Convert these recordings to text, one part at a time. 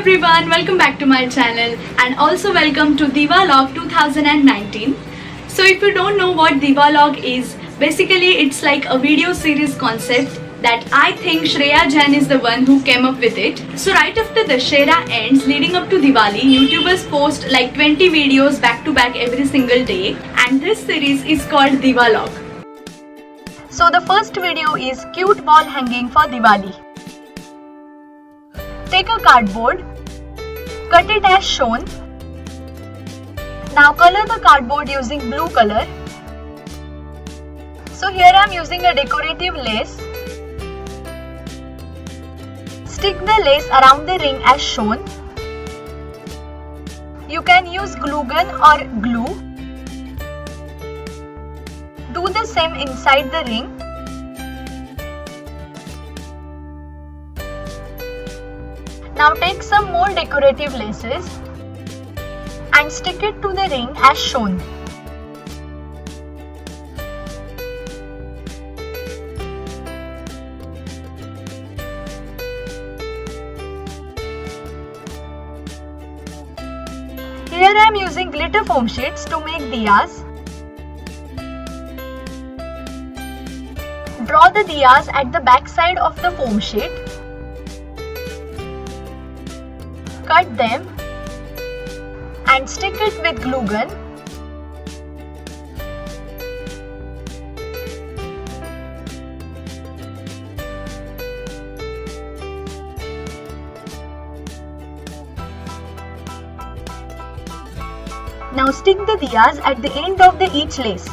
everyone, welcome back to my channel and also welcome to Diwalog 2019. So if you don't know what Diwalog is, basically it's like a video series concept that I think Shreya Jain is the one who came up with it. So right after the Dussehra ends leading up to Diwali, YouTubers post like 20 videos back to back every single day, and this series is called Diwalog. So the first video is cute wall hanging for Diwali. Take a cardboard, cut it as shown. Now color the cardboard using blue color. So here I am using a decorative lace. Stick the lace around the ring as shown. You can use glue gun or glue. Do the same inside the ring. Now take some more decorative laces and stick it to the ring as shown. Here I am using glitter foam sheets to make diyas. Draw the diyas at the back side of the foam sheet. Cut them and stick it with glue gun. Now stick the diyas at the end of each lace.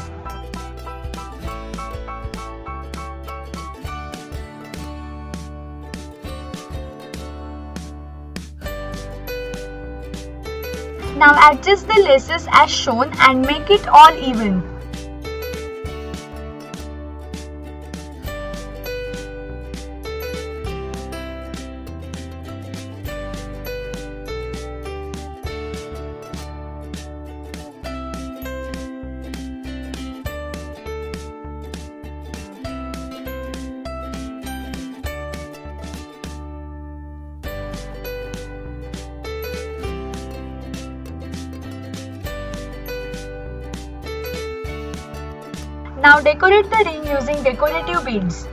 Now adjust the laces as shown and make it all even. Now decorate the ring using decorative beads.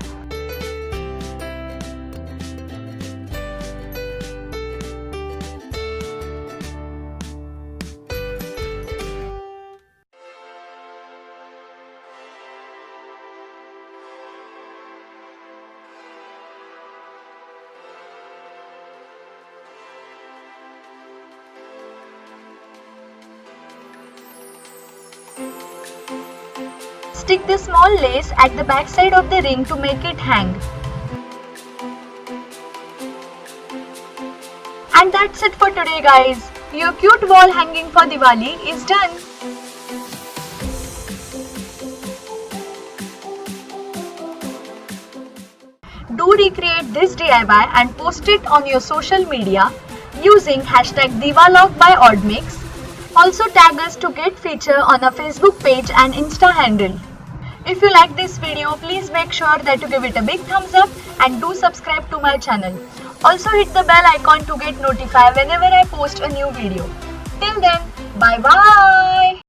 Stick the small lace at the back side of the ring to make it hang. And that's it for today, guys. Your cute wall hanging for Diwali is done. Do recreate this DIY and post it on your social media using #Diwalog2019. Also tag us to get feature on our Facebook page and Insta handle. If you like this video, please make sure that you give it a big thumbs up and do subscribe to my channel. Also hit the bell icon to get notified whenever I post a new video. Till then, bye bye.